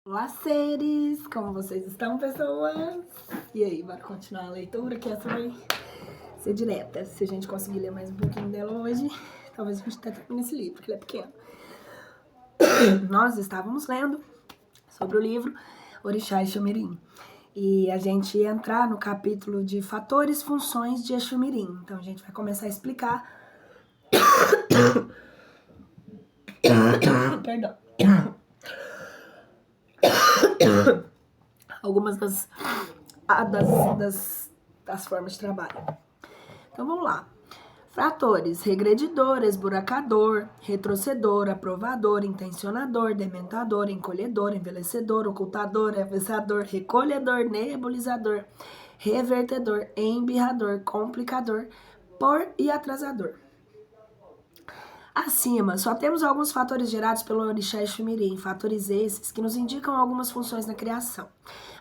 Olá, seres! Como vocês estão, pessoas? E aí, bora continuar a leitura, que essa vai ser direta. Se a gente conseguir ler mais um pouquinho dela hoje, talvez a gente até termine esse livro, porque ele é pequeno. Nós estávamos lendo sobre o livro Orixá Exumirim. E a gente ia entrar no capítulo de fatores, funções de Exumirim. Então, a gente vai começar a explicar... Perdão. Algumas das formas de trabalho. Então vamos lá. Fatores: regredidor, esburacador, retrocedor, aprovador, intencionador, dementador, encolhedor, envelhecedor, ocultador, avessador, recolhedor, nebulizador, revertedor, embirrador, complicador, por e atrasador. Acima, só temos alguns fatores gerados pelo Orixá Exumirim, fatores esses que nos indicam algumas funções na criação.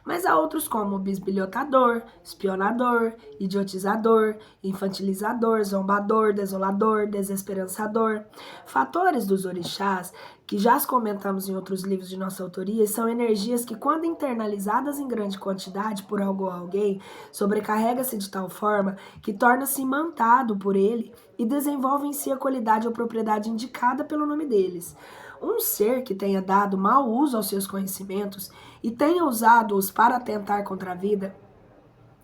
Mas há outros como bisbilhotador, espionador, idiotizador, infantilizador, zombador, desolador, desesperançador. Fatores dos orixás, que já comentamos em outros livros de nossa autoria, são energias que, quando internalizadas em grande quantidade por algo ou alguém, sobrecarrega-se de tal forma que torna-se imantado por ele e desenvolve em si a qualidade ou propriedade indicada pelo nome deles. Um ser que tenha dado mau uso aos seus conhecimentos e tenha usado-os para atentar contra a vida,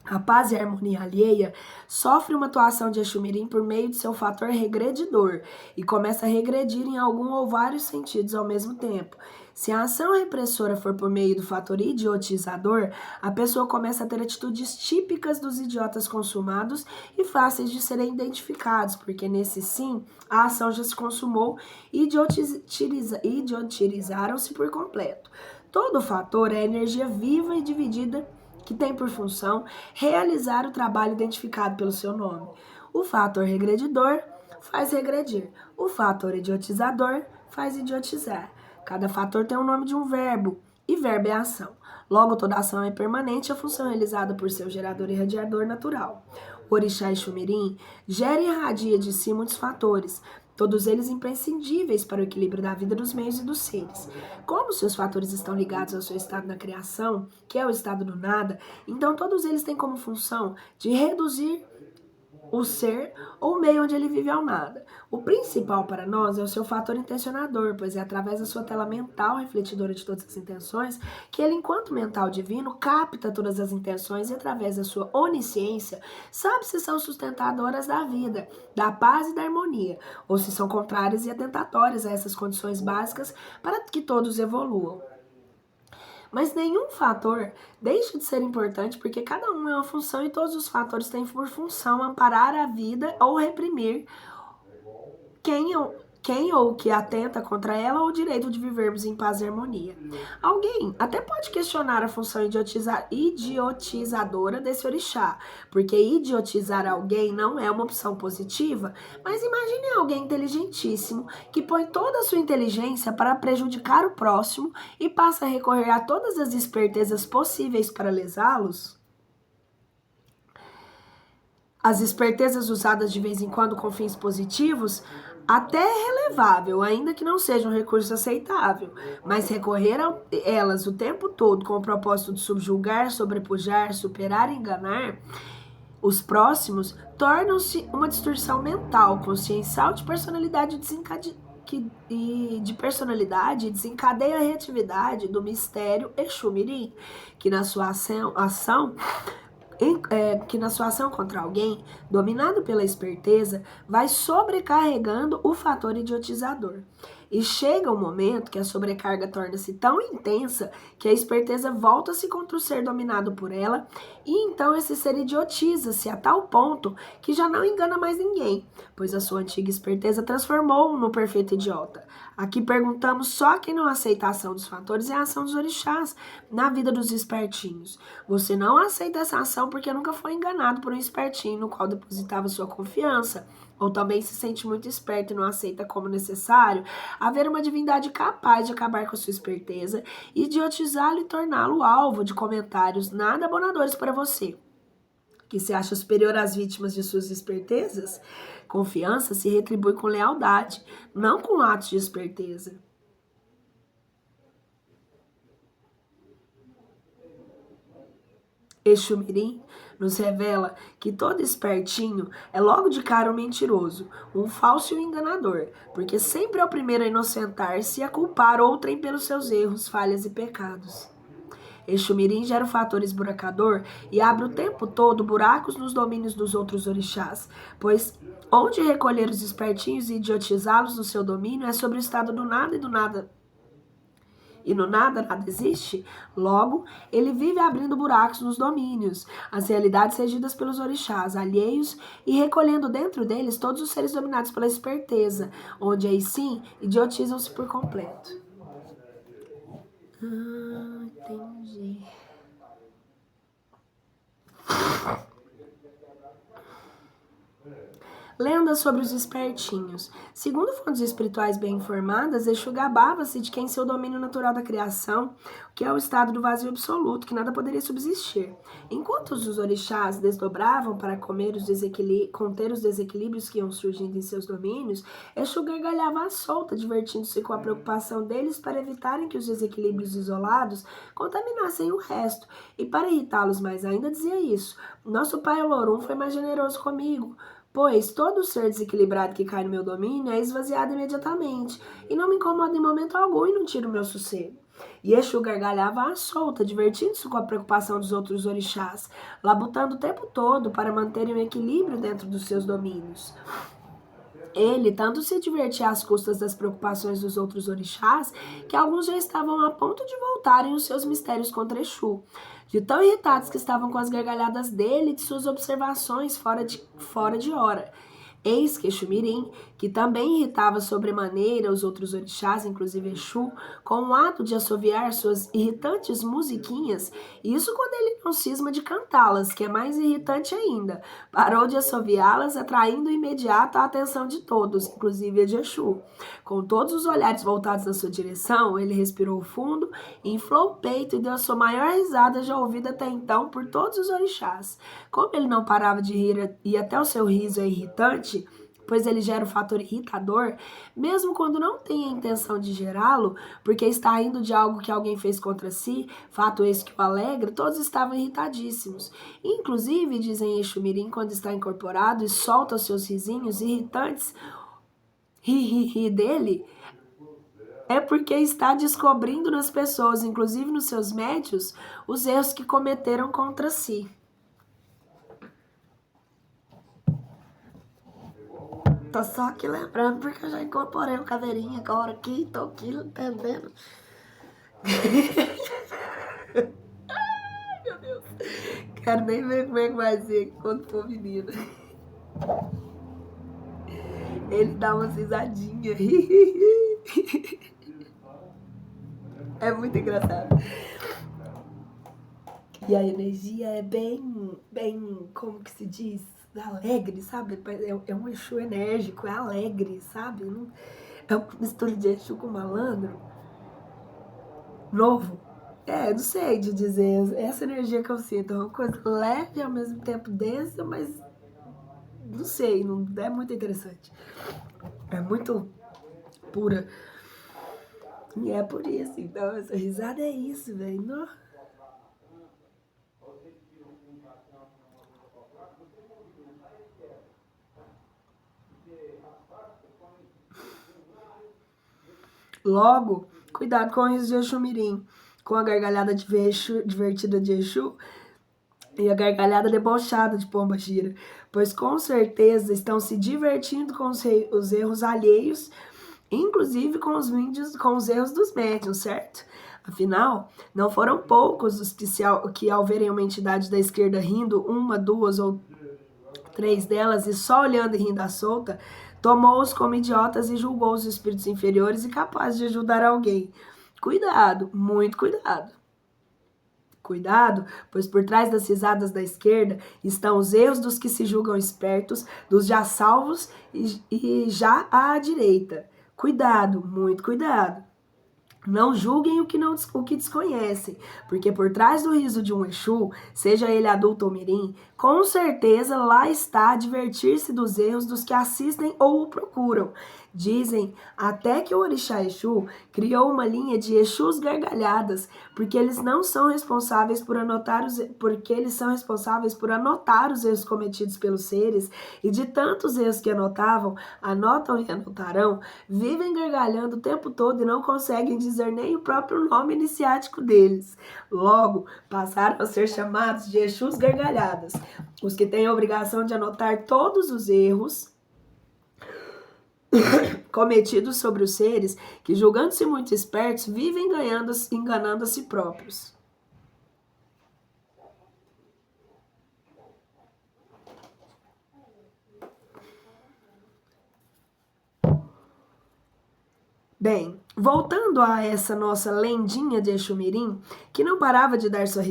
a paz e a harmonia alheia, sofre uma atuação de Exumirim por meio de seu fator regredidor e começa a regredir em algum ou vários sentidos ao mesmo tempo. Se a ação repressora for por meio do fator idiotizador, a pessoa começa a ter atitudes típicas dos idiotas consumados e fáceis de serem identificados, porque nesse sim, a ação já se consumou e idiotizaram-se por completo. Todo fator é energia viva e dividida que tem por função realizar o trabalho identificado pelo seu nome. O fator regredidor faz regredir. O fator idiotizador faz idiotizar. Cada fator tem o nome de um verbo, e verbo é ação. Logo, toda ação é permanente, a função realizada por seu gerador e radiador natural. O Orixá Exumirim gera e irradia de si muitos fatores, todos eles imprescindíveis para o equilíbrio da vida dos meios e dos seres. Como seus fatores estão ligados ao seu estado na criação, que é o estado do nada, então todos eles têm como função de reduzir o ser ou o meio onde ele vive ao nada. O principal para nós é o seu fator intencionador, pois é através da sua tela mental refletidora de todas as intenções que ele, enquanto mental divino, capta todas as intenções e, através da sua onisciência, sabe se são sustentadoras da vida, da paz e da harmonia, ou se são contrárias e atentatórias a essas condições básicas para que todos evoluam. Mas nenhum fator deixa de ser importante porque cada um é uma função e todos os fatores têm por função amparar a vida ou reprimir quem ou que atenta contra ela ou o direito de vivermos em paz e harmonia. Alguém até pode questionar a função idiotizadora desse orixá, porque idiotizar alguém não é uma opção positiva, mas imagine alguém inteligentíssimo que põe toda a sua inteligência para prejudicar o próximo e passa a recorrer a todas as espertezas possíveis para lesá-los. As espertezas usadas de vez em quando com fins positivos até é relevável, ainda que não seja um recurso aceitável, mas recorrer a elas o tempo todo com o propósito de subjugar, sobrepujar, superar e enganar os próximos tornam-se uma distorção mental, consciencial de personalidade desencadeia a reatividade do mistério Exumirim, que na sua ação contra alguém, dominado pela esperteza, vai sobrecarregando o fator idiotizador. E chega um momento que a sobrecarga torna-se tão intensa que a esperteza volta-se contra o ser dominado por ela e então esse ser idiotiza-se a tal ponto que já não engana mais ninguém, pois a sua antiga esperteza transformou-o no perfeito idiota. Aqui perguntamos só quem não aceita a ação dos fatores e a ação dos orixás na vida dos espertinhos. Você não aceita essa ação porque nunca foi enganado por um espertinho no qual depositava sua confiança, ou também se sente muito esperto e não aceita como necessário haver uma divindade capaz de acabar com a sua esperteza, idiotizá-lo e torná-lo alvo de comentários nada abonadores para você, que se acha superior às vítimas de suas espertezas. Confiança se retribui com lealdade, não com atos de esperteza. Exu Mirim nos revela que todo espertinho é logo de cara um mentiroso, um falso e um enganador, porque sempre é o primeiro a inocentar-se e a culpar outrem pelos seus erros, falhas e pecados. Exu Mirim gera o fator esburacador e abre o tempo todo buracos nos domínios dos outros orixás, pois onde recolher os espertinhos e idiotizá-los no seu domínio é sobre o estado do nada e do nada. E no nada, nada existe. Logo, ele vive abrindo buracos nos domínios, as realidades regidas pelos orixás alheios e recolhendo dentro deles todos os seres dominados pela esperteza, onde aí sim idiotizam-se por completo. Entendi. Lendas sobre os espertinhos. Segundo fontes espirituais bem informadas, Exu gabava-se de que em seu domínio natural da criação, que é o estado do vazio absoluto, que nada poderia subsistir. Enquanto os orixás desdobravam para conter os desequilíbrios que iam surgindo em seus domínios, Exu gargalhava à solta, divertindo-se com a preocupação deles para evitarem que os desequilíbrios isolados contaminassem o resto. E para irritá-los mais ainda, dizia isso: nosso pai Olorum foi mais generoso comigo, pois todo ser desequilibrado que cai no meu domínio é esvaziado imediatamente, e não me incomoda em momento algum e não tira o meu sossego. E Exu gargalhava à solta, divertindo-se com a preocupação dos outros orixás, labutando o tempo todo para manterem o equilíbrio dentro dos seus domínios. Ele tanto se divertia às custas das preocupações dos outros orixás, que alguns já estavam a ponto de voltarem os seus mistérios contra Exu, de tão irritados que estavam com as gargalhadas dele e de suas observações fora de hora. Eis que Exu Mirim, que também irritava sobremaneira os outros orixás, inclusive Exu, com o ato de assoviar suas irritantes musiquinhas, isso quando ele não cisma de cantá-las, que é mais irritante ainda, parou de assoviá-las, atraindo imediato a atenção de todos, inclusive a de Exu. Com todos os olhares voltados na sua direção, ele respirou fundo, inflou o peito e deu a sua maior risada já ouvida até então por todos os orixás. Como ele não parava de rir e até o seu riso é irritante, pois ele gera o fator irritador, mesmo quando não tem a intenção de gerá-lo, porque está rindo de algo que alguém fez contra si, fato esse que o alegra, todos estavam irritadíssimos. Inclusive, dizem Exu Mirim, quando está incorporado e solta os seus risinhos irritantes, ri dele, é porque está descobrindo nas pessoas, inclusive nos seus médios, os erros que cometeram contra si. Tô só aqui lembrando, porque eu já incorporei o caveirinha agora aqui, tô aqui entendendo. Ai, meu Deus. Quero nem ver como é que vai ser quando for menino. Ele dá uma risadinha. É muito engraçado. E a energia é bem, como que se diz? Alegre, sabe? É um Exu enérgico, é alegre, sabe? É uma mistura de Exu com malandro. Novo. Não sei de dizer. Essa energia que eu sinto é uma coisa leve e ao mesmo tempo densa, mas não sei, não é muito interessante. É muito pura. E é por isso, então, essa risada é isso, velho. Logo, cuidado com o riso de Exu Mirim, com a gargalhada divertida de Exu e a gargalhada debochada de Pomba Gira, pois com certeza estão se divertindo com os erros alheios, inclusive com os erros dos médiuns, certo? Afinal, não foram poucos os que ao verem uma entidade da esquerda rindo, uma, duas ou três delas, e só olhando e rindo à solta, tomou-os como idiotas e julgou os espíritos inferiores e capazes de ajudar alguém. Cuidado, muito cuidado. Cuidado, pois por trás das risadas da esquerda estão os erros dos que se julgam espertos, dos já salvos e já à direita. Cuidado, muito cuidado. Não julguem o que desconhecem, porque por trás do riso de um Exu, seja ele adulto ou mirim, com certeza lá está a divertir-se dos erros dos que assistem ou o procuram. Dizem até que o orixá Exu criou uma linha de Exus gargalhadas, porque eles não são responsáveis porque eles são responsáveis por anotar os erros cometidos pelos seres, e de tantos erros que anotam e anotarão, vivem gargalhando o tempo todo e não conseguem dizer nem o próprio nome iniciático deles. Logo, passaram a ser chamados de Exus gargalhadas, os que têm a obrigação de anotar todos os erros cometidos sobre os seres que, julgando-se muito espertos, vivem enganando a si próprios. Bem, voltando a essa nossa lendinha de Exumirim, que não parava de dar sua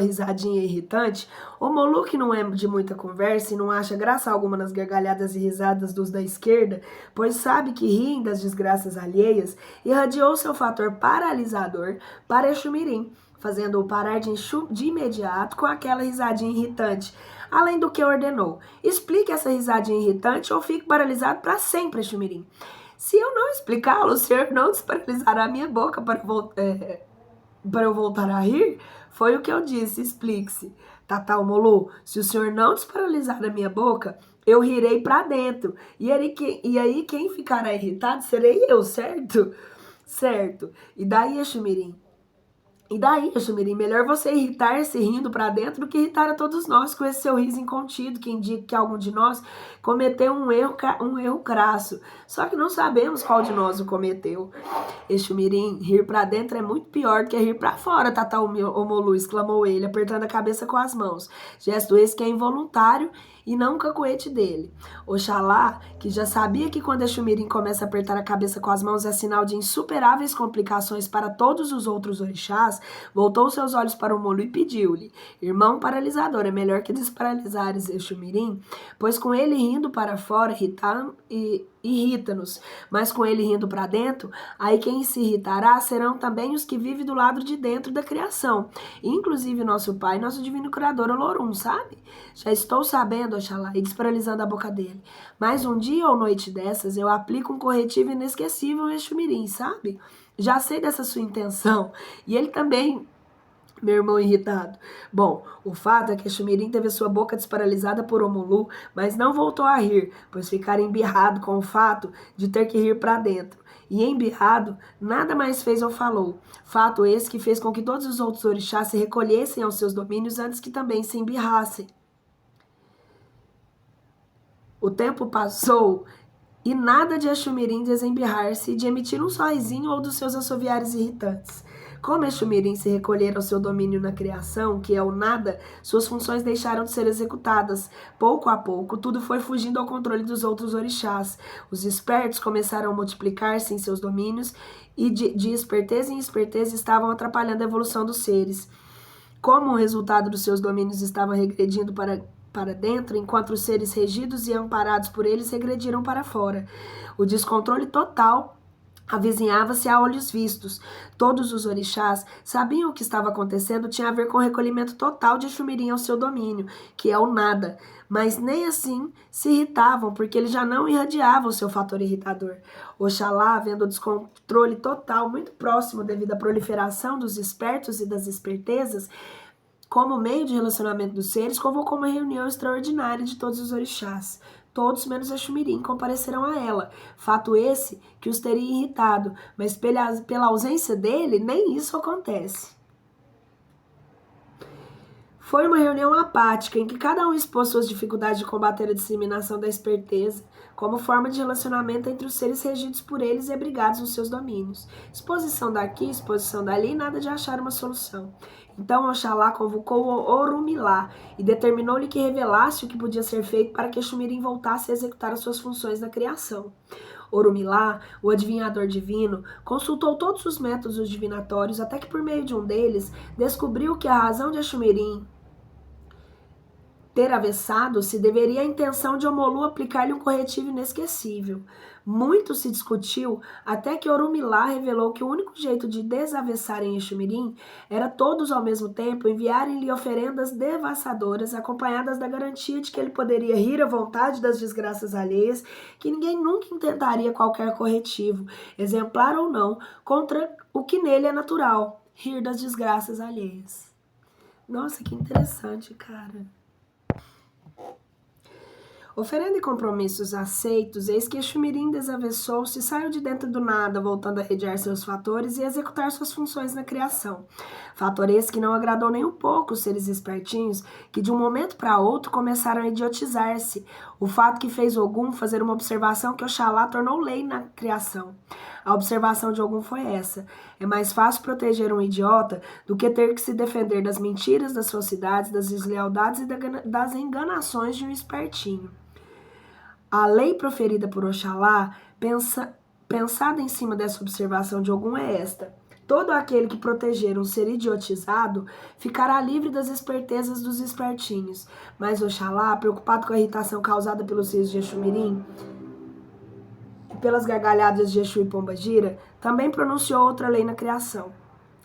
risadinha irritante, o Molu, que não é de muita conversa e não acha graça alguma nas gargalhadas e risadas dos da esquerda, pois sabe que riem das desgraças alheias, irradiou seu fator paralisador para Exumirim, fazendo-o parar de imediato com aquela risadinha irritante, além do que ordenou: explique essa risadinha irritante ou fique paralisado para sempre, Exumirim. Se eu não explicá-lo, o senhor não desparalisará a minha boca para eu voltar a rir? Foi o que eu disse, explique-se. Tatal Molu, se o senhor não desparalisar a minha boca, eu rirei para dentro. E aí quem ficará irritado serei eu, certo? Certo. E daí, Exumirim? Melhor você irritar-se rindo para dentro do que irritar a todos nós com esse seu riso incontido, que indica que algum de nós cometeu um erro crasso. Só que não sabemos qual de nós o cometeu. Exumirim, rir para dentro é muito pior do que rir para fora, Tata Omolu, exclamou ele, apertando a cabeça com as mãos. Gesto esse que é involuntário e não um cacoete dele. Oxalá, que já sabia que quando Exumirim começa a apertar a cabeça com as mãos é sinal de insuperáveis complicações para todos os outros orixás, voltou seus olhos para o Molu e pediu-lhe: irmão paralisador, é melhor que desparalisares Exumirim, pois com ele rindo para fora irrita-nos, mas com ele rindo para dentro, aí quem se irritará serão também os que vivem do lado de dentro da criação, inclusive nosso pai, nosso divino criador Olorum, sabe? Já estou sabendo, Oxalá, e desparalisando a boca dele. Mas um dia ou noite dessas, eu aplico um corretivo inesquecível em Exumirim, sabe? Já sei dessa sua intenção. E ele também, meu irmão irritado. Bom, o fato é que Exumirim teve sua boca desparalisada por Omolu, mas não voltou a rir, pois ficara embirrado com o fato de ter que rir para dentro. E embirrado, nada mais fez ou falou. Fato esse que fez com que todos os outros orixás se recolhessem aos seus domínios antes que também se embirrassem. O tempo passou e nada de Exumirim desembirrar-se e de emitir um sorrisinho ou dos seus assoviares irritantes. Como Exumirim se recolher ao seu domínio na criação, que é o nada, suas funções deixaram de ser executadas. Pouco a pouco, tudo foi fugindo ao controle dos outros orixás. Os espertos começaram a multiplicar-se em seus domínios e de esperteza em esperteza estavam atrapalhando a evolução dos seres. Como o resultado dos seus domínios estava regredindo para dentro, enquanto os seres regidos e amparados por eles regrediram para fora. O descontrole total avizinhava-se a olhos vistos. Todos os orixás sabiam o que estava acontecendo, tinha a ver com o recolhimento total de Exumirim ao seu domínio, que é o nada, mas nem assim se irritavam, porque ele já não irradiava o seu fator irritador. Oxalá, vendo o descontrole total muito próximo devido à proliferação dos espertos e das espertezas, como meio de relacionamento dos seres, convocou uma reunião extraordinária de todos os orixás. Todos, menos Exumirim, comparecerão a ela. Fato esse que os teria irritado, mas pela ausência dele, nem isso acontece. Foi uma reunião apática, em que cada um expôs suas dificuldades de combater a disseminação da esperteza, como forma de relacionamento entre os seres regidos por eles e abrigados nos seus domínios. Exposição daqui, exposição dali, nada de achar uma solução. Então Oxalá convocou o Orumilá e determinou-lhe que revelasse o que podia ser feito para que Exumirim voltasse a executar as suas funções na criação. Orumilá, o adivinhador divino, consultou todos os métodos divinatórios até que por meio de um deles descobriu que a razão de Exumirim ter avessado, se deveria a intenção de Omolu aplicar-lhe um corretivo inesquecível. Muito se discutiu, até que Orumilá revelou que o único jeito de desavessarem Exumirim era todos ao mesmo tempo enviarem-lhe oferendas devassadoras, acompanhadas da garantia de que ele poderia rir à vontade das desgraças alheias, que ninguém nunca intentaria qualquer corretivo, exemplar ou não, contra o que nele é natural, rir das desgraças alheias. Nossa, que interessante, cara. Oferenda e compromissos aceitos, eis que Exumirim desavessou-se e saiu de dentro do nada, voltando a redear seus fatores e executar suas funções na criação. Fator esse que não agradou nem um pouco os seres espertinhos, que de um momento para outro começaram a idiotizar-se, o fato que fez Ogum fazer uma observação que Oxalá tornou lei na criação. A observação de Ogum foi essa: é mais fácil proteger um idiota do que ter que se defender das mentiras, das falsidades, das deslealdades e das enganações de um espertinho. A lei proferida por Oxalá, pensada em cima dessa observação de Ogum, é esta: todo aquele que proteger um ser idiotizado ficará livre das espertezas dos espertinhos. Mas Oxalá, preocupado com a irritação causada pelos rios de Exumirim e pelas gargalhadas de Exu e Pombagira, também pronunciou outra lei na criação.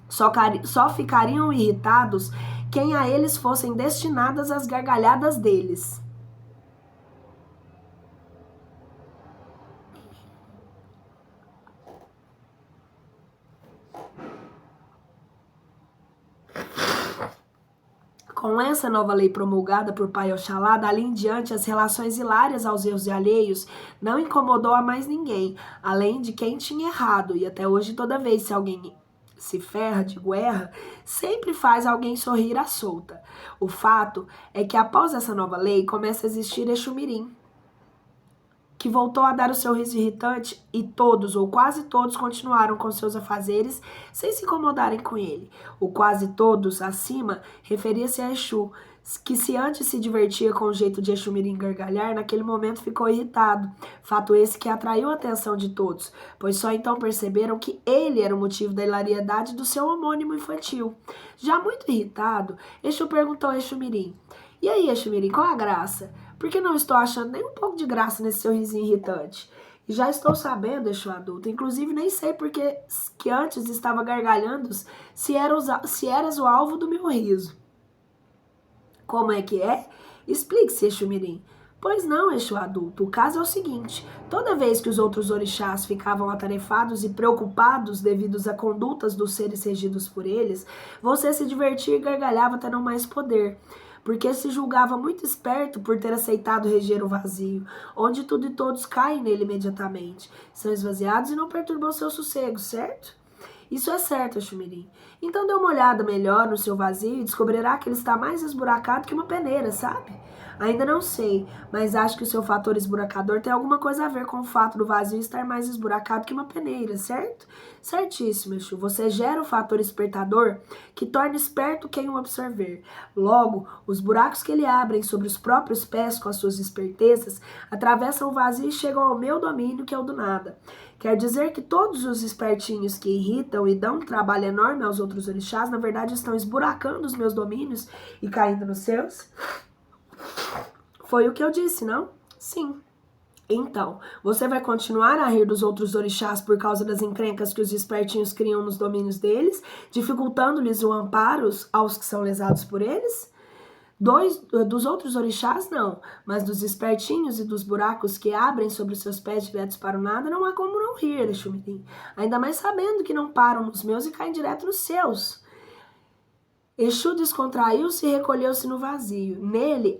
Só ficariam irritados quem a eles fossem destinadas as gargalhadas deles. Com essa nova lei promulgada por Pai Oxalá, dali em diante as relações hilárias aos erros alheios não incomodou a mais ninguém, além de quem tinha errado, e até hoje toda vez se alguém se ferra de guerra, sempre faz alguém sorrir à solta. O fato é que após essa nova lei começa a existir Exumirim, que voltou a dar o seu riso irritante, e todos, ou quase todos, continuaram com seus afazeres sem se incomodarem com ele. O quase todos, acima, referia-se a Exu, que se antes se divertia com o jeito de Exumirim gargalhar, naquele momento ficou irritado, fato esse que atraiu a atenção de todos, pois só então perceberam que ele era o motivo da hilariedade do seu homônimo infantil. Já muito irritado, Exu perguntou a Exumirim: "E aí, Exumirim, qual a graça? Porque não estou achando nem um pouco de graça nesse seu risinho irritante. E já estou sabendo, Exu adulto, inclusive nem sei porque que antes estava gargalhando se eras o alvo do meu riso." "Como é que é? Explique-se, Exumirim." "Pois não, Exu adulto, o caso é o seguinte: toda vez que os outros orixás ficavam atarefados e preocupados devido a condutas dos seres regidos por eles, você se divertia e gargalhava até não mais poder, porque se julgava muito esperto por ter aceitado reger o vazio, onde tudo e todos caem nele imediatamente, são esvaziados e não perturbam seu sossego, certo?" "Isso é certo, Exumirim." "Então dê uma olhada melhor no seu vazio e descobrirá que ele está mais esburacado que uma peneira, sabe?" "Ainda não sei, mas acho que o seu fator esburacador tem alguma coisa a ver com o fato do vazio estar mais esburacado que uma peneira, certo?" "Certíssimo, Exu. Você gera o fator espertador que torna esperto quem o absorver. Logo, os buracos que ele abrem sobre os próprios pés com as suas espertezas atravessam o vazio e chegam ao meu domínio, que é o do nada. Quer dizer que todos os espertinhos que irritam e dão um trabalho enorme aos outros orixás, na verdade estão esburacando os meus domínios e caindo nos seus?" "Foi o que eu disse, não?" "Sim." "Então, você vai continuar a rir dos outros orixás por causa das encrencas que os espertinhos criam nos domínios deles, dificultando-lhes o amparo aos que são lesados por eles?" Dos outros orixás, não, mas dos espertinhos e dos buracos que abrem sobre os seus pés diretos para o nada, não há como não rir, Exumirim. Ainda mais sabendo que não param nos meus e caem direto nos seus." Exu descontraiu-se e recolheu-se no vazio. Nele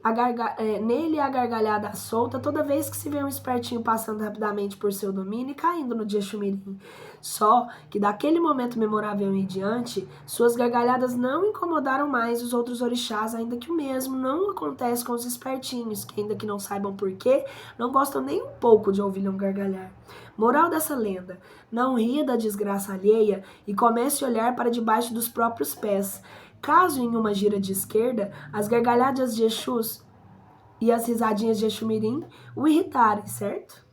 a gargalhada solta toda vez que se vê um espertinho passando rapidamente por seu domínio e caindo no de Exumirim. Só que daquele momento memorável em diante, suas gargalhadas não incomodaram mais os outros orixás, ainda que o mesmo não acontece com os espertinhos, que ainda que não saibam porquê, não gostam nem um pouco de ouvi-lo gargalhar. Moral dessa lenda: não ria da desgraça alheia e comece a olhar para debaixo dos próprios pés. Caso em uma gira de esquerda, as gargalhadas de Exus e as risadinhas de Exumirim o irritarem, certo?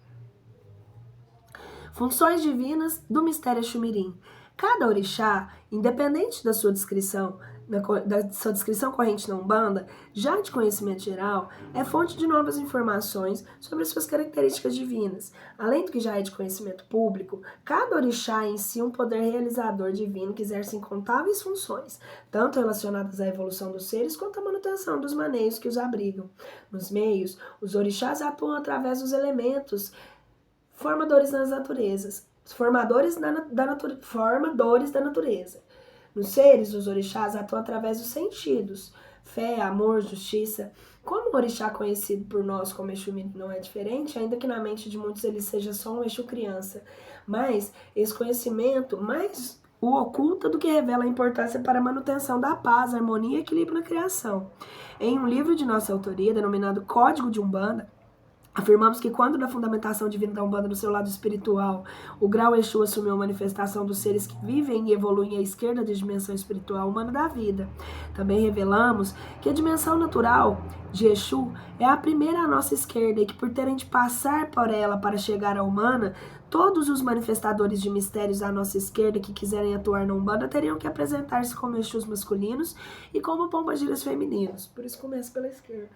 Funções divinas do mistério Exumirim. Cada orixá, independente da sua descrição, da sua descrição corrente na Umbanda, já de conhecimento geral, é fonte de novas informações sobre suas características divinas. Além do que já é de conhecimento público, cada orixá é em si um poder realizador divino que exerce incontáveis funções, tanto relacionadas à evolução dos seres quanto à manutenção dos maneios que os abrigam. Nos meios, os orixás atuam através dos elementos formadores das naturezas, formadores da natureza. Nos seres, os orixás atuam através dos sentidos, fé, amor, justiça. Como o orixá conhecido por nós como Exu Mirim não é diferente, ainda que na mente de muitos ele seja só um Exu criança, mas esse conhecimento mais o oculta do que revela a importância para a manutenção da paz, harmonia e equilíbrio na criação. Em um livro de nossa autoria, denominado Código de Umbanda, afirmamos que quando na fundamentação divina da Umbanda no seu lado espiritual, o grau Exu assumiu a manifestação dos seres que vivem e evoluem à esquerda da dimensão espiritual humana da vida. Também revelamos que a dimensão natural de Exu é a primeira à nossa esquerda e que por terem de passar por ela para chegar à humana, todos os manifestadores de mistérios à nossa esquerda que quiserem atuar na Umbanda teriam que apresentar-se como Exus masculinos e como pombagiras femininos. Por isso começa pela esquerda.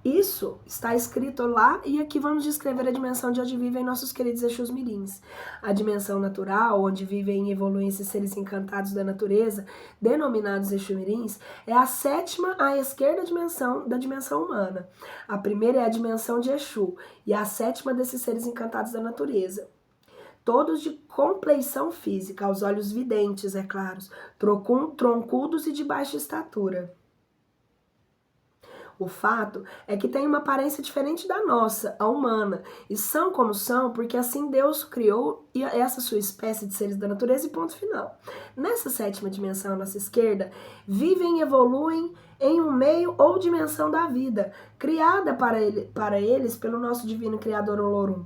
Isso está escrito lá e aqui vamos descrever a dimensão de onde vivem nossos queridos Exus Mirins. A dimensão natural, onde vivem e evoluem esses seres encantados da natureza, denominados Exus Mirins, é a sétima à esquerda da dimensão humana. A primeira é a dimensão de Exu e a sétima desses seres encantados da natureza. Todos de compleição física, aos olhos videntes, é claro, troncudos e de baixa estatura. O fato é que tem uma aparência diferente da nossa, a humana, e são como são porque assim Deus criou essa sua espécie de seres da natureza e ponto final. Nessa sétima dimensão, à nossa esquerda, vivem e evoluem em um meio ou dimensão da vida, criada para eles pelo nosso divino Criador Olorum.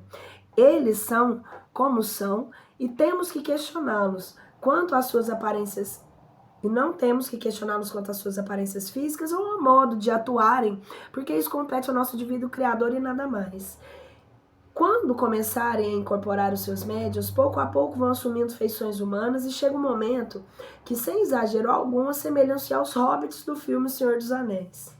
Eles são como são e temos que questioná-los quanto às suas aparências. E não temos que questioná-los quanto às suas aparências físicas ou ao modo de atuarem, porque isso compete ao nosso divino Criador e nada mais. Quando começarem a incorporar os seus médiuns, pouco a pouco vão assumindo feições humanas e chega um momento que, sem exagero algum, assemelham-se aos hobbits do filme Senhor dos Anéis.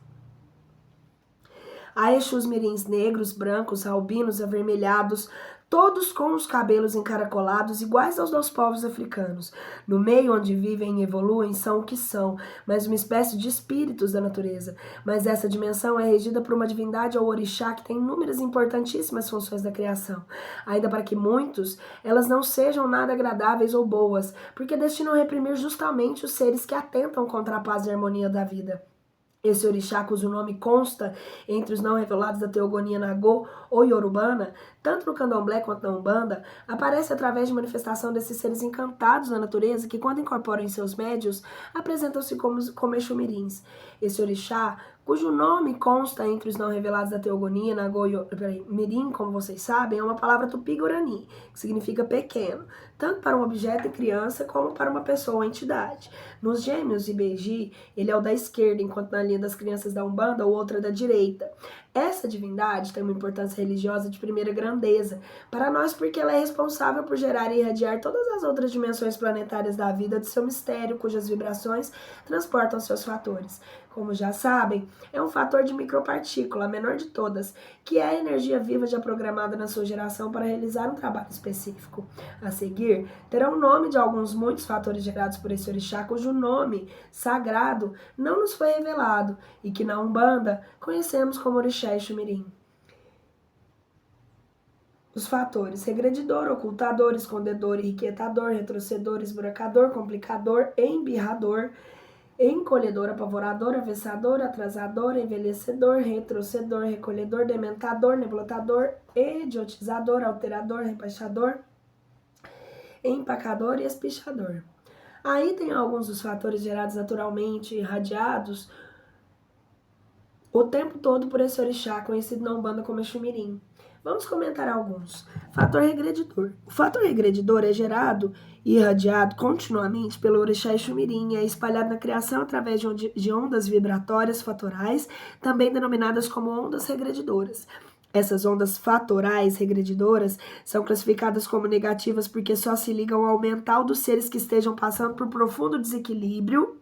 Há Exus mirins negros, brancos, albinos, avermelhados, todos com os cabelos encaracolados, iguais aos dos povos africanos. No meio onde vivem e evoluem são o que são, mas uma espécie de espíritos da natureza. Mas essa dimensão é regida por uma divindade ou orixá que tem inúmeras e importantíssimas funções da criação. Ainda para que muitos, elas não sejam nada agradáveis ou boas, porque destinam a reprimir justamente os seres que atentam contra a paz e a harmonia da vida. Esse orixá, cujo nome consta entre os não revelados da teogonia Nagô ou Yorubana, tanto no candomblé quanto na Umbanda, aparece através de manifestação desses seres encantados na natureza que, quando incorporam em seus médios, apresentam-se como Exu Mirins. Esse orixá, cujo nome consta entre os não revelados da teogonia Nagô Mirim, como vocês sabem, é uma palavra tupi-guarani, que significa pequeno, tanto para um objeto e criança como para uma pessoa ou entidade. Nos Gêmeos e Beji, ele é o da esquerda, enquanto na linha das crianças da Umbanda, o outro é da direita. Essa divindade tem uma importância religiosa de primeira grandeza para nós porque ela é responsável por gerar e irradiar todas as outras dimensões planetárias da vida de seu mistério, cujas vibrações transportam seus fatores. Como já sabem, é um fator de micropartícula, a menor de todas, que é a energia viva já programada na sua geração para realizar um trabalho específico. A seguir, terá o nome de alguns muitos fatores gerados por esse orixá, cujo nome sagrado não nos foi revelado e que na Umbanda conhecemos como orixá Exu Mirim. Os fatores: regredidor, ocultador, escondedor, enriquetador, retrocedor, esburacador, complicador, embirrador, encolhedor, apavorador, avessador, atrasador, envelhecedor, retrocedor, recolhedor, dementador, nebulotador, idiotizador, alterador, rebaixador, empacador e espichador. Aí tem alguns dos fatores gerados naturalmente, irradiados o tempo todo por esse orixá, conhecido na Umbanda como Exu Mirim. Vamos comentar alguns. Fator regredidor. O fator regredidor é gerado e irradiado continuamente pelo orixá Exu Mirim, é espalhado na criação através de ondas vibratórias fatorais, também denominadas como ondas regredidoras. Essas ondas fatorais regredidoras são classificadas como negativas porque só se ligam ao mental dos seres que estejam passando por profundo desequilíbrio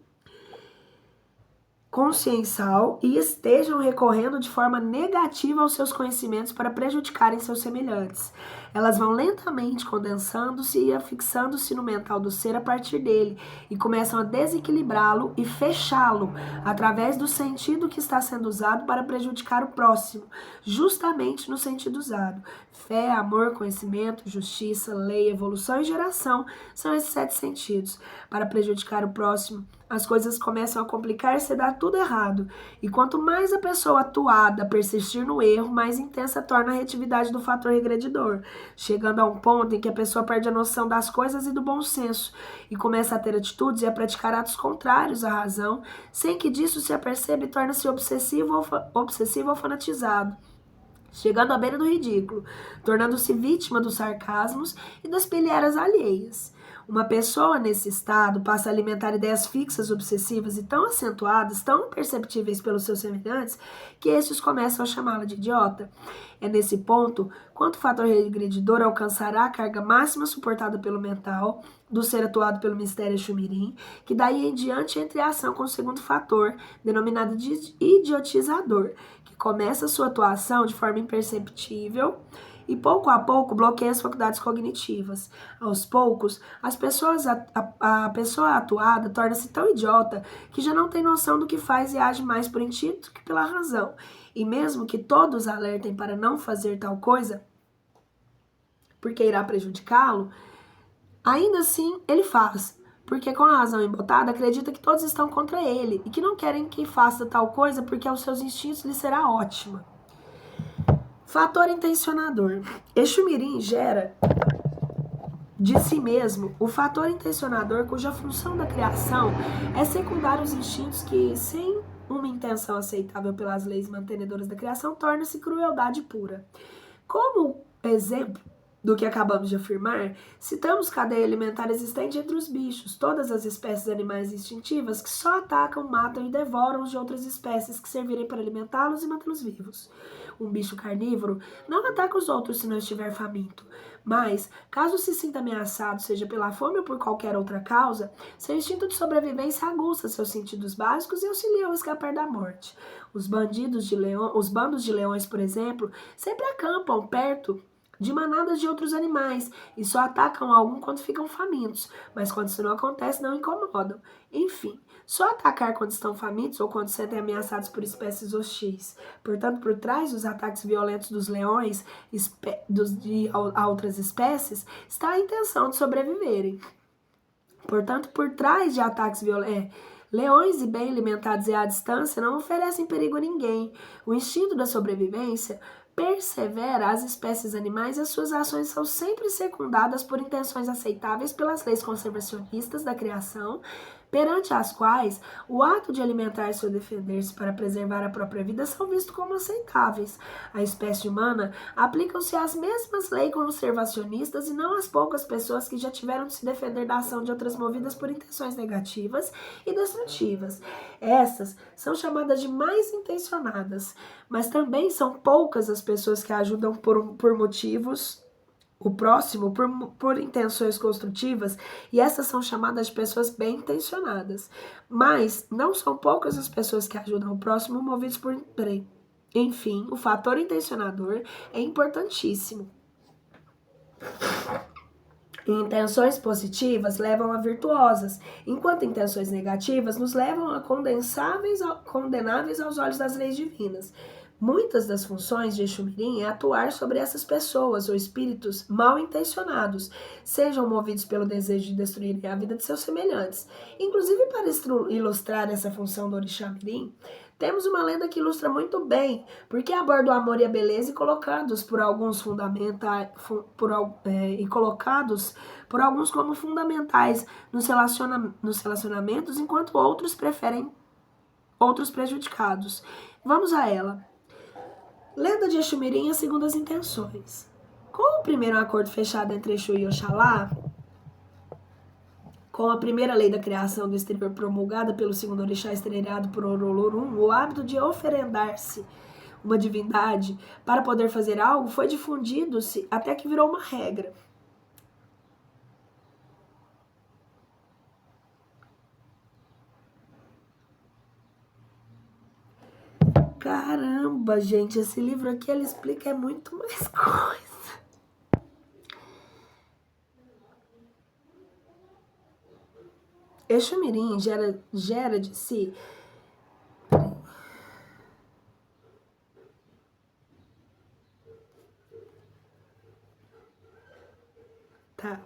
consciencial e estejam recorrendo de forma negativa aos seus conhecimentos para prejudicarem seus semelhantes. Elas vão lentamente condensando-se e afixando-se no mental do ser a partir dele e começam a desequilibrá-lo e fechá-lo através do sentido que está sendo usado para prejudicar o próximo, justamente no sentido usado. Fé, amor, conhecimento, justiça, lei, evolução e geração são esses 7 sentidos. Para prejudicar o próximo, as coisas começam a complicar-se e dar tudo errado. E quanto mais a pessoa atuada persistir no erro, mais intensa torna a reatividade do fator regredidor, chegando a um ponto em que a pessoa perde a noção das coisas e do bom senso, e começa a ter atitudes e a praticar atos contrários à razão, sem que disso se aperceba e torna-se obsessivo ou fanatizado, chegando à beira do ridículo, tornando-se vítima dos sarcasmos e das pilheiras alheias. Uma pessoa nesse estado passa a alimentar ideias fixas, obsessivas e tão acentuadas, tão perceptíveis pelos seus semelhantes, que estes começam a chamá-la de idiota. É nesse ponto, quando o fator regredidor alcançará a carga máxima suportada pelo mental, do ser atuado pelo mistério Exumirim, que daí em diante entra em ação com o segundo fator, denominado de idiotizador, que começa sua atuação de forma imperceptível e pouco a pouco bloqueia as faculdades cognitivas. Aos poucos, a pessoa atuada torna-se tão idiota que já não tem noção do que faz e age mais por instinto que pela razão. E mesmo que todos alertem para não fazer tal coisa, porque irá prejudicá-lo, ainda assim ele faz, porque com a razão embotada acredita que todos estão contra ele e que não querem que faça tal coisa porque aos seus instintos lhe será ótima. Fator intencionador. Exumirim gera de si mesmo o fator intencionador cuja função da criação é secundar os instintos que, sem uma intenção aceitável pelas leis mantenedoras da criação, torna-se crueldade pura. Como exemplo do que acabamos de afirmar, citamos cadeia alimentar existente entre os bichos, todas as espécies animais instintivas que só atacam, matam e devoram os de outras espécies que servirem para alimentá-los e mantê-los vivos. Um bicho carnívoro não ataca os outros se não estiver faminto, mas, caso se sinta ameaçado, seja pela fome ou por qualquer outra causa, seu instinto de sobrevivência aguça seus sentidos básicos e auxilia a escapar da morte. Os bandos de leões, por exemplo, sempre acampam perto de manadas de outros animais e só atacam algum quando ficam famintos, mas quando isso não acontece, não incomodam. Enfim, só atacar quando estão famintos ou quando se sentem ameaçados por espécies hostis. Portanto, por trás dos ataques violentos dos leões a outras espécies, está a intenção de sobreviverem. Portanto, por trás de ataques violentos, leões e bem alimentados e à distância não oferecem perigo a ninguém. O instinto da sobrevivência persevera as espécies animais e as suas ações são sempre secundadas por intenções aceitáveis pelas leis conservacionistas da criação, perante as quais o ato de alimentar-se ou defender-se para preservar a própria vida são vistos como aceitáveis. À espécie humana aplicam-se as mesmas leis conservacionistas e não as poucas pessoas que já tiveram de se defender da ação de outras movidas por intenções negativas e destrutivas. Essas são chamadas de mais intencionadas, mas também são poucas as pessoas que ajudam por motivos o próximo por intenções construtivas, e essas são chamadas de pessoas bem intencionadas. Mas não são poucas as pessoas que ajudam o próximo movidos por bem. Enfim, o fator intencionador é importantíssimo. Intenções positivas levam a virtuosas, enquanto intenções negativas nos levam a condenáveis aos olhos das leis divinas. Muitas das funções de Exumirim é atuar sobre essas pessoas ou espíritos mal intencionados, sejam movidos pelo desejo de destruir a vida de seus semelhantes. Inclusive, para ilustrar essa função do Orixá Mirim, temos uma lenda que ilustra muito bem porque aborda o amor e a beleza e colocados por alguns como fundamentais nos relacionamentos, enquanto outros preferem outros prejudicados. Vamos a ela. Lenda de Exumirim e as segundas intenções. Com o primeiro acordo fechado entre Exu e Oxalá, com a primeira lei da criação do exterior promulgada pelo segundo orixá estreado por Orolorum, o hábito de oferendar-se uma divindade para poder fazer algo, foi difundido-se até que virou uma regra. Caramba, gente, esse livro aqui ele explica muito mais coisa. Exu-mirim gera de si. Tá.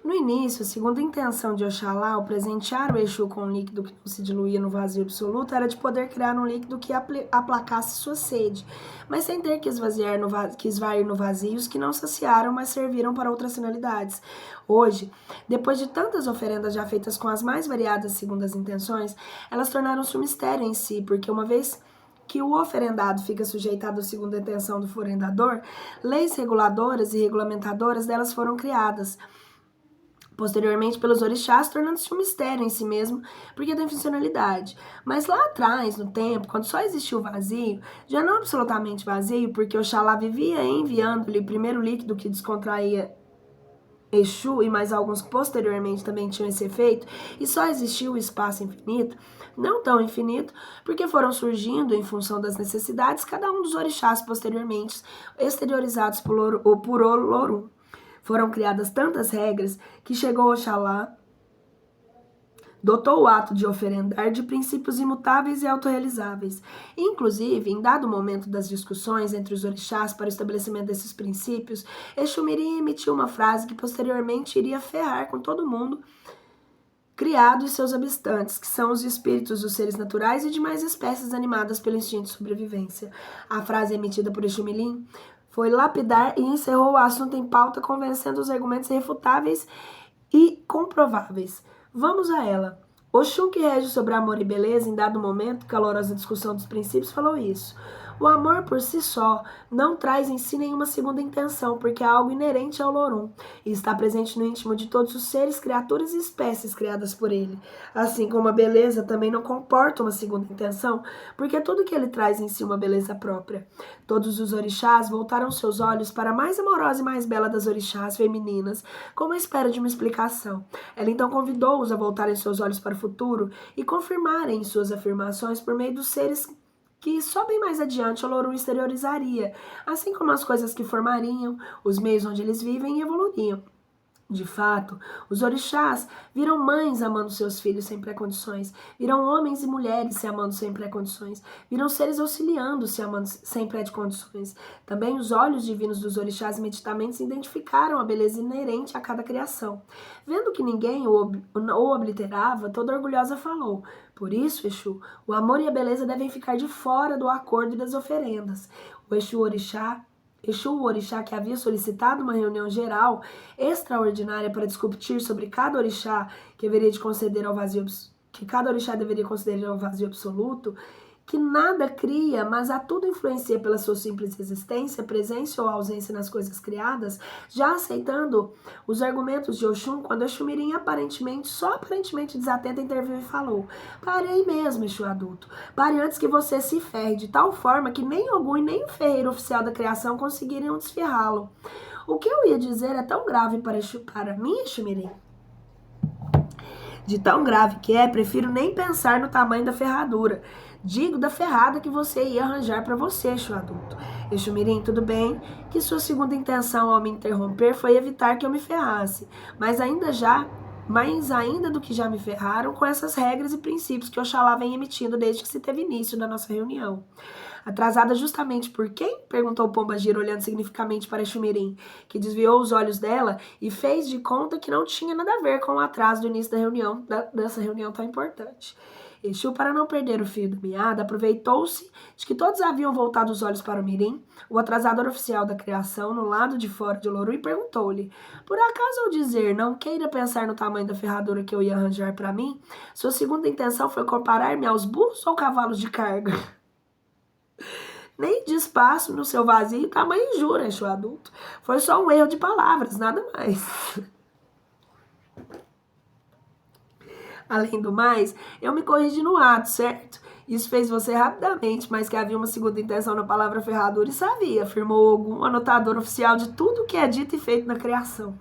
No início, segundo a intenção de Oxalá, o presentear o Exu com um líquido que não se diluía no vazio absoluto era de poder criar um líquido que aplacasse sua sede, mas sem ter que esvair no vazio os que não saciaram, mas serviram para outras finalidades. Hoje, depois de tantas oferendas já feitas com as mais variadas segundas intenções, elas tornaram-se um mistério em si, porque uma vez que o oferendado fica sujeitado à segunda intenção do forendador, leis reguladoras e regulamentadoras delas foram criadas, posteriormente pelos orixás, tornando-se um mistério em si mesmo, porque tem funcionalidade. Mas lá atrás, no tempo, quando só existia o vazio, já não absolutamente vazio, porque Oxalá vivia enviando-lhe primeiro líquido que descontraía Exu e mais alguns posteriormente também tinham esse efeito, e só existia o espaço infinito, não tão infinito, porque foram surgindo, em função das necessidades, cada um dos orixás posteriormente, exteriorizados por Olorum. Foram criadas tantas regras que chegou Oxalá, dotou o ato de oferendar de princípios imutáveis e autorrealizáveis. Inclusive, em dado momento das discussões entre os orixás para o estabelecimento desses princípios, Exu-mirim emitiu uma frase que posteriormente iria ferrar com todo mundo criado e seus habitantes, que são os espíritos dos seres naturais e demais espécies animadas pelo instinto de sobrevivência. A frase emitida por Exu-mirim foi lapidar e encerrou o assunto em pauta, convencendo os argumentos irrefutáveis e comprováveis. Vamos a ela. Oxum, que rege sobre amor e beleza, em dado momento, calorosa discussão dos princípios, falou isso. O amor por si só não traz em si nenhuma segunda intenção, porque é algo inerente ao Olorum e está presente no íntimo de todos os seres, criaturas e espécies criadas por ele. Assim como a beleza também não comporta uma segunda intenção, porque tudo que ele traz em si uma beleza própria. Todos os orixás voltaram seus olhos para a mais amorosa e mais bela das orixás femininas, como a espera de uma explicação. Ela então convidou-os a voltarem seus olhos para o futuro e confirmarem suas afirmações por meio dos seres que só bem mais adiante Olorum exteriorizaria, assim como as coisas que formariam, os meios onde eles vivem e evoluiriam. De fato, os orixás viram mães amando seus filhos sem pré-condições, viram homens e mulheres se amando sem pré-condições, viram seres auxiliando se amando sem pré-condições. Também os olhos divinos dos orixás imediatamente identificaram a beleza inerente a cada criação. Vendo que ninguém o obliterava, toda orgulhosa falou: por isso, Exu, o amor e a beleza devem ficar de fora do acordo e das oferendas. O Exu o orixá, que havia solicitado uma reunião geral extraordinária para discutir sobre cada orixá que deveria conceder ao vazio absoluto, que nada cria, mas a tudo influencia pela sua simples existência, presença ou ausência nas coisas criadas, já aceitando os argumentos de Oxum, quando Exu-mirim só aparentemente desatenta, interviu e falou: parei mesmo, Exu adulto, pare antes que você se ferre, de tal forma que nem Ogum e nem o ferreiro oficial da criação conseguiriam desferrá-lo. O que eu ia dizer é tão grave para mim, Exu-mirim. De tão grave que é, prefiro nem pensar no tamanho da ferradura. Digo da ferrada que você ia arranjar para você, Exu adulto. Exu-mirim, tudo bem que sua segunda intenção ao me interromper foi evitar que eu me ferrasse, mas ainda do que já me ferraram com essas regras e princípios que Oxalá vem emitindo desde que se teve início da nossa reunião. Atrasada justamente por quem? Perguntou Pombagira, olhando significativamente para Exu-mirim, que desviou os olhos dela e fez de conta que não tinha nada a ver com o atraso do início da reunião, dessa reunião tão importante. Exu, para não perder o fio da meada, aproveitou-se de que todos haviam voltado os olhos para o mirim, o atrasador oficial da criação, no lado de fora de Olorum, e perguntou-lhe: por acaso ao dizer não queira pensar no tamanho da ferradura que eu ia arranjar para mim, sua segunda intenção foi comparar-me aos burros ou cavalos de carga? Nem de espaço no seu vazio tamanho jura, Exu adulto. Foi só um erro de palavras, nada mais. Além do mais, eu me corrigi no ato, certo? Isso fez você rapidamente, mas que havia uma segunda intenção na palavra ferradura e sabia, afirmou algum anotador oficial de tudo que é dito e feito na criação.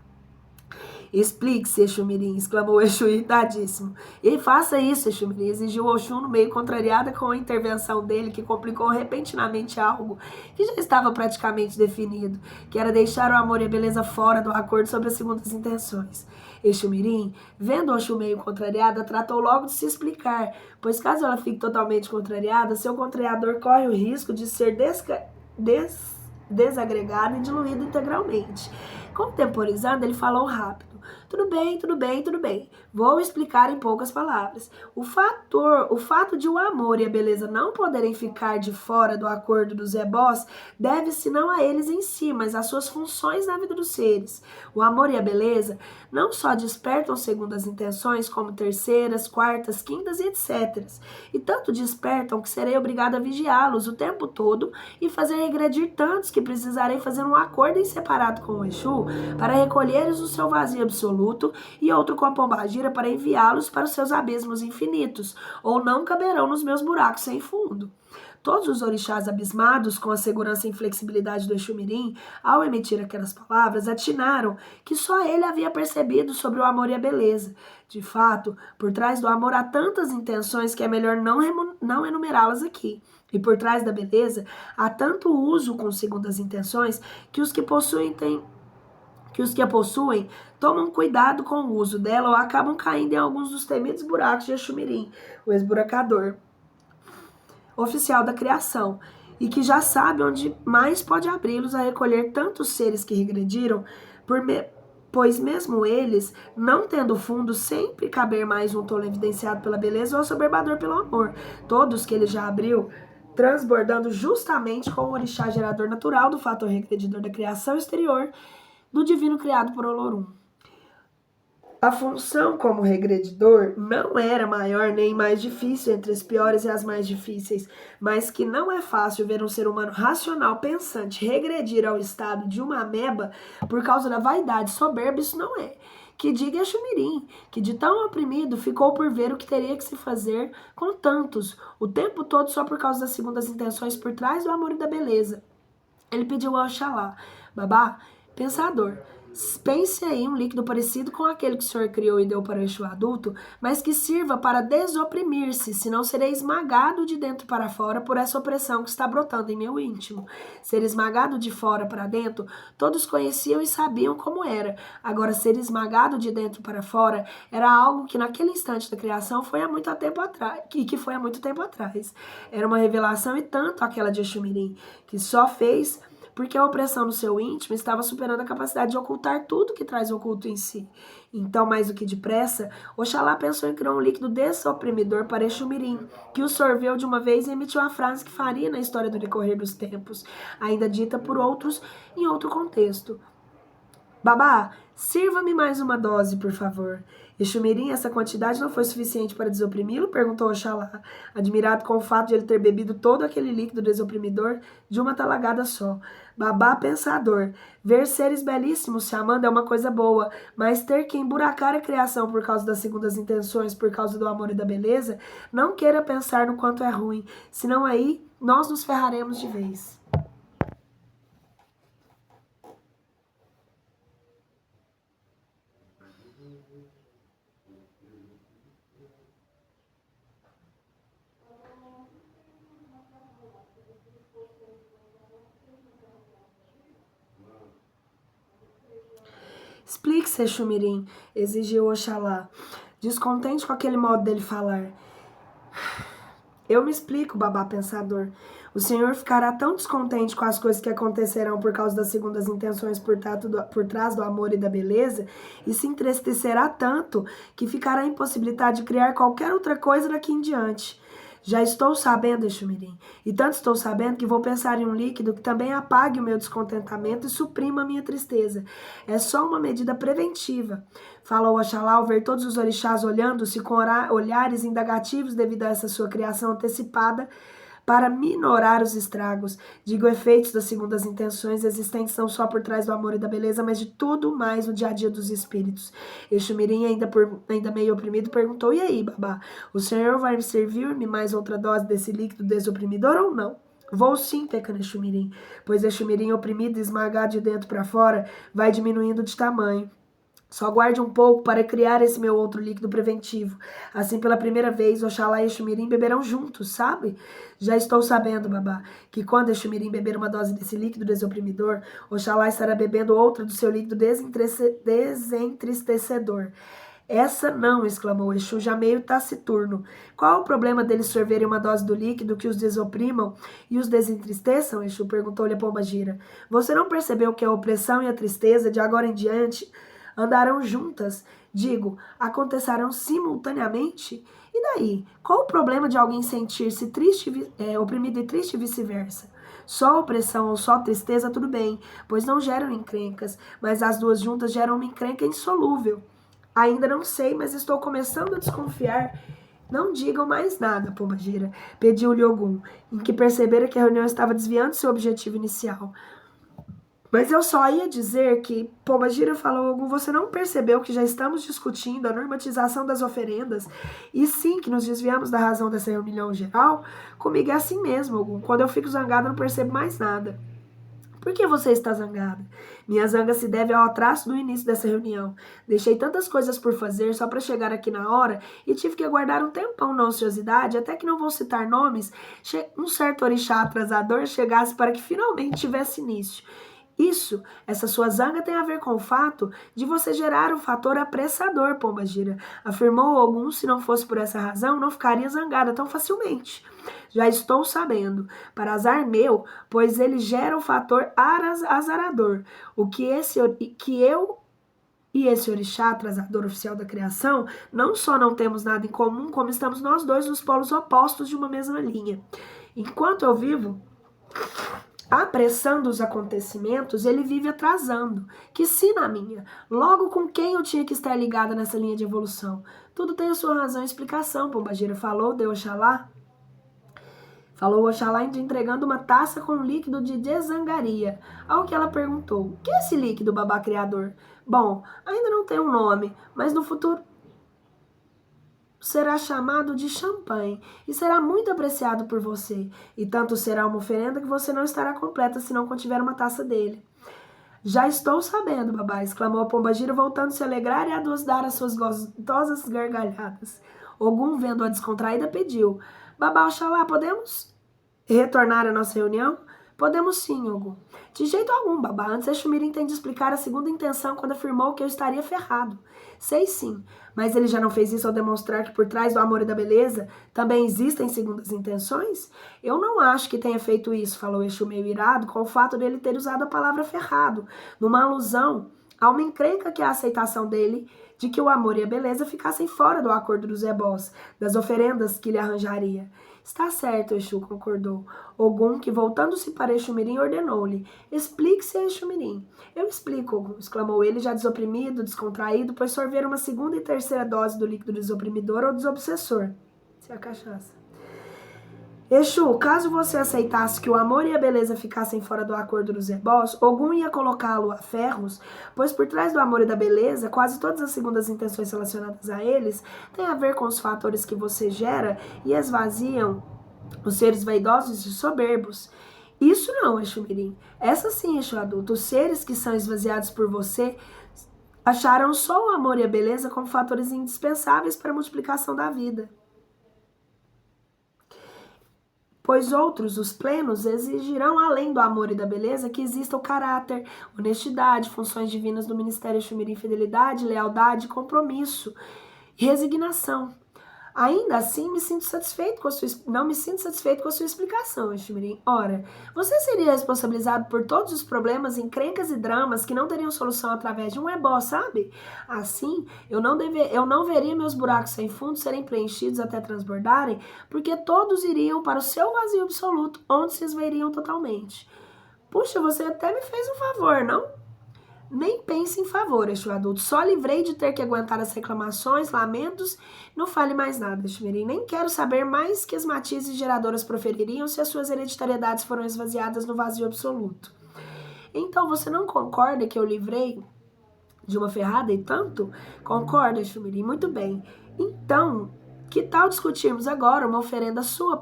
Explique-se, Exumirim, exclamou Exu irritadíssimo. E faça isso, Exumirim, exigiu Oxum no meio contrariada com a intervenção dele, que complicou repentinamente algo que já estava praticamente definido, que era deixar o amor e a beleza fora do acordo sobre as segundas intenções. Exumirim, vendo Oxum meio contrariada, tratou logo de se explicar, pois caso ela fique totalmente contrariada, seu contrariador corre o risco de ser desagregado e diluído integralmente. Contemporizando, ele falou rápido. Tudo bem, tudo bem, tudo bem. Vou explicar em poucas palavras. O fato de o amor e a beleza não poderem ficar de fora do acordo dos ebós deve-se não a eles em si, mas às suas funções na vida dos seres. O amor e a beleza não só despertam segundo as intenções, como terceiras, quartas, quintas e etc. E tanto despertam que serei obrigado a vigiá-los o tempo todo e fazer regredir tantos que precisarei fazer um acordo em separado com o Exu para recolher-os no seu vazio absoluto e outro com a pombagira para enviá-los para os seus abismos infinitos, ou não caberão nos meus buracos sem fundo. Todos os orixás abismados com a segurança e inflexibilidade do Exumirim, ao emitir aquelas palavras, atinaram que só ele havia percebido sobre o amor e a beleza. De fato, por trás do amor há tantas intenções que é melhor não enumerá-las aqui. E por trás da beleza há tanto uso com segundas intenções que os que a possuem tomam cuidado com o uso dela ou acabam caindo em alguns dos temidos buracos de Exumirim, o esburacador oficial da criação, e que já sabe onde mais pode abri-los a recolher tantos seres que regrediram, pois mesmo eles, não tendo fundo, sempre caber mais um tolo evidenciado pela beleza ou soberbador pelo amor. Todos que ele já abriu, transbordando justamente com o orixá gerador natural do fator regredidor da criação exterior, do divino criado por Olorum. A função como regredidor não era maior nem mais difícil entre as piores e as mais difíceis, mas que não é fácil ver um ser humano racional pensante regredir ao estado de uma ameba por causa da vaidade soberba, isso não é. Que diga Exumirim, que de tão oprimido ficou por ver o que teria que se fazer com tantos, o tempo todo só por causa das segundas intenções por trás do amor e da beleza. Ele pediu ao Oxalá, Babá, pensador, pense aí um líquido parecido com aquele que o senhor criou e deu para o Exu adulto, mas que sirva para desoprimir-se, senão serei esmagado de dentro para fora por essa opressão que está brotando em meu íntimo. Ser esmagado de fora para dentro, todos conheciam e sabiam como era. Agora, ser esmagado de dentro para fora era algo que naquele instante da criação foi há muito tempo atrás, que foi há muito tempo atrás. Era uma revelação e tanto aquela de Exumirim, que só fez porque a opressão no seu íntimo estava superando a capacidade de ocultar tudo que traz oculto em si. Então, mais do que depressa, Oxalá pensou em criar um líquido desoprimidor para Exumirim, que o sorveu de uma vez e emitiu a frase que faria na história do decorrer dos tempos, ainda dita por outros em outro contexto. Babá, sirva-me mais uma dose, por favor. Exumirim, essa quantidade não foi suficiente para desoprimi-lo? Perguntou Oxalá, admirado com o fato de ele ter bebido todo aquele líquido desoprimidor de uma talagada só. Babá pensador, ver seres belíssimos se amando é uma coisa boa, mas ter que emburacar a criação por causa das segundas intenções, por causa do amor e da beleza, não queira pensar no quanto é ruim, senão aí nós nos ferraremos de vez. Explique-se, Exumirim, exigiu Oxalá, descontente com aquele modo dele falar. Eu me explico, babá pensador. O senhor ficará tão descontente com as coisas que acontecerão por causa das segundas intenções por trás do amor e da beleza, e se entristecerá tanto que ficará impossibilitado de criar qualquer outra coisa daqui em diante. Já estou sabendo, Exumirim, e tanto estou sabendo que vou pensar em um líquido que também apague o meu descontentamento e suprima a minha tristeza. É só uma medida preventiva. Falou Oxalá ao ver todos os orixás olhando-se com olhares indagativos devido a essa sua criação antecipada para minorar os estragos. Digo efeitos das segundas intenções existentes não só por trás do amor e da beleza, mas de tudo mais no dia a dia dos espíritos. Exu Mirim, ainda meio oprimido, perguntou: e aí, babá, o senhor vai servir-me mais outra dose desse líquido desoprimidor ou não? Vou sim, pequeno Exu Mirim, pois Exu Mirim oprimido e esmagado de dentro para fora vai diminuindo de tamanho. Só guarde um pouco para criar esse meu outro líquido preventivo. Assim, pela primeira vez, Oxalá e Exu Mirim beberão juntos, sabe? Já estou sabendo, babá, que quando Exu Mirim beber uma dose desse líquido desoprimidor, Oxalá estará bebendo outra do seu líquido desentristecedor. Essa não, exclamou Exu, já meio taciturno. Qual o problema deles sorverem uma dose do líquido que os desoprimam e os desentristeçam? Exu perguntou-lhe a pombagira. Você não percebeu que a opressão e a tristeza, de agora em diante, andarão juntas? Digo, acontecerão simultaneamente? E daí? Qual o problema de alguém sentir-se triste, oprimido e triste e vice-versa? Só opressão ou só tristeza, tudo bem, pois não geram encrencas, mas as duas juntas geram uma encrenca insolúvel. Ainda não sei, mas estou começando a desconfiar. Não digam mais nada, pombagira, pediu-lhe Ogum, em que percebera que a reunião estava desviando seu objetivo inicial. Mas eu só ia dizer que, pombagira, falou Ogum, você não percebeu que já estamos discutindo a normatização das oferendas e sim que nos desviamos da razão dessa reunião geral? Comigo é assim mesmo, Ogum. Quando eu fico zangada, não percebo mais nada. Por que você está zangada? Minha zanga se deve ao atraso do início dessa reunião. Deixei tantas coisas por fazer só para chegar aqui na hora e tive que aguardar um tempão na ociosidade, até que não vou citar nomes, um certo orixá atrasador chegasse para que finalmente tivesse início. Essa sua zanga tem a ver com o fato de você gerar um fator apressador, pombagira. Afirmou Ogum, se não fosse por essa razão, não ficaria zangada tão facilmente. Já estou sabendo, para azar meu, pois ele gera o fator azarador. O que eu e esse orixá, atrasador oficial da criação, não só não temos nada em comum, como estamos nós dois nos polos opostos de uma mesma linha. Enquanto eu vivo apressando os acontecimentos, ele vive atrasando. Que sina a minha. Logo, com quem eu tinha que estar ligada nessa linha de evolução? Tudo tem a sua razão e explicação, pombagira falou, deu Oxalá. Falou Oxalá entregando uma taça com um líquido de desangaria. Ao que ela perguntou, o que é esse líquido, babá criador? Bom, ainda não tem um nome, mas no futuro será chamado de champanhe e será muito apreciado por você. E tanto será uma oferenda que você não estará completa se não contiver uma taça dele. Já estou sabendo, babá, exclamou a pombagira, voltando a se alegrar e a dar as suas gostosas gargalhadas. Ogum, vendo-a descontraída, pediu, babá Oxalá, podemos retornar à nossa reunião? Podemos sim, Ogum. De jeito algum, babá. Antes, Exu Mirim tem de explicar a segunda intenção quando afirmou que eu estaria ferrado. Sei sim, mas ele já não fez isso ao demonstrar que por trás do amor e da beleza também existem segundas intenções? Eu não acho que tenha feito isso, falou Exu meio irado, com o fato dele ter usado a palavra ferrado, numa alusão a uma encrenca que é a aceitação dele de que o amor e a beleza ficassem fora do acordo dos ebós, das oferendas que ele arranjaria. Está certo, Exu concordou. Ogum, que voltando-se para Exu Mirim, ordenou-lhe, explique-se a Exu Mirim. Eu explico, Ogum, exclamou ele, já desoprimido, descontraído, pois sorver uma segunda e terceira dose do líquido desoprimidor ou desobsessor. Isso é a cachaça. Exu, caso você aceitasse que o amor e a beleza ficassem fora do acordo dos ebós, Ogum ia colocá-lo a ferros, pois por trás do amor e da beleza, quase todas as segundas intenções relacionadas a eles têm a ver com os fatores que você gera e esvaziam os seres vaidosos e soberbos. Isso não, Exu Mirim. Essa sim, Exu adulto. Os seres que são esvaziados por você acharam só o amor e a beleza como fatores indispensáveis para a multiplicação da vida. Pois outros, os plenos, exigirão, além do amor e da beleza, que exista o caráter, honestidade, funções divinas do Ministério Exu Mirim, fidelidade, lealdade, compromisso, resignação. Ainda assim, não me sinto satisfeito com a sua explicação, Exu Mirim. Ora, você seria responsabilizado por todos os problemas, encrencas e dramas que não teriam solução através de um ebó, sabe? Assim, eu não veria meus buracos sem fundo serem preenchidos até transbordarem, porque todos iriam para o seu vazio absoluto, onde se esvairiam totalmente. Puxa, você até me fez um favor, não? Nem pense em favor, Exu adulto. Só livrei de ter que aguentar as reclamações, lamentos. Não fale mais nada, Exu mirim. Nem quero saber mais que as matizes geradoras profeririam se as suas hereditariedades foram esvaziadas no vazio absoluto. Então, você não concorda que eu livrei de uma ferrada e tanto? Concorda, Exu mirim? Muito bem. Então, que tal discutirmos agora uma oferenda sua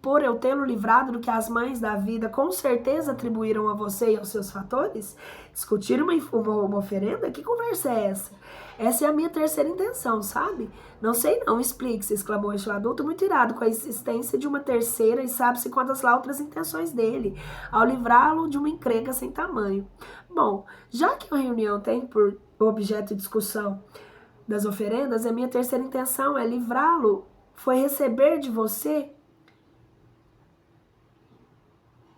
por eu tê-lo livrado do que as mães da vida com certeza atribuíram a você e aos seus fatores? Discutir uma oferenda? Que conversa é essa? Essa é a minha terceira intenção, sabe? Não sei não, explique-se, exclamou Exu adulto, muito irado com a existência de uma terceira e sabe-se quantas lá outras intenções dele, ao livrá-lo de uma encrenca sem tamanho. Bom, já que a reunião tem por objeto de discussão das oferendas, a minha terceira intenção é livrá-lo, foi receber de você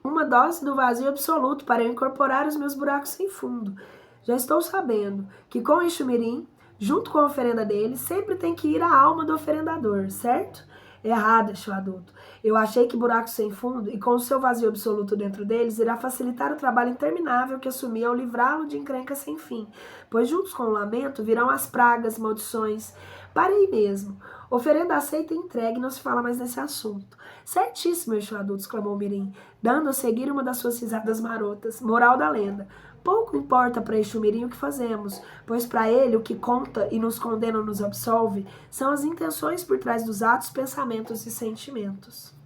uma dose do vazio absoluto para eu incorporar os meus buracos sem fundo. Já estou sabendo que com Exu mirim, junto com a oferenda dele, sempre tem que ir a alma do oferendador, certo? Errado, Exu adulto. Eu achei que buracos sem fundo e com o seu vazio absoluto dentro deles irá facilitar o trabalho interminável que assumi ao livrá-lo de encrencas sem fim, pois juntos com o lamento virão as pragas, maldições. Parei mesmo. Oferenda aceita e entregue, não se fala mais nesse assunto. Certíssimo, Exu adulto, exclamou Mirim, dando a seguir uma das suas risadas marotas. Moral da lenda. Pouco importa para Exu mirim o que fazemos, pois para ele o que conta e nos condena ou nos absolve são as intenções por trás dos atos, pensamentos e sentimentos.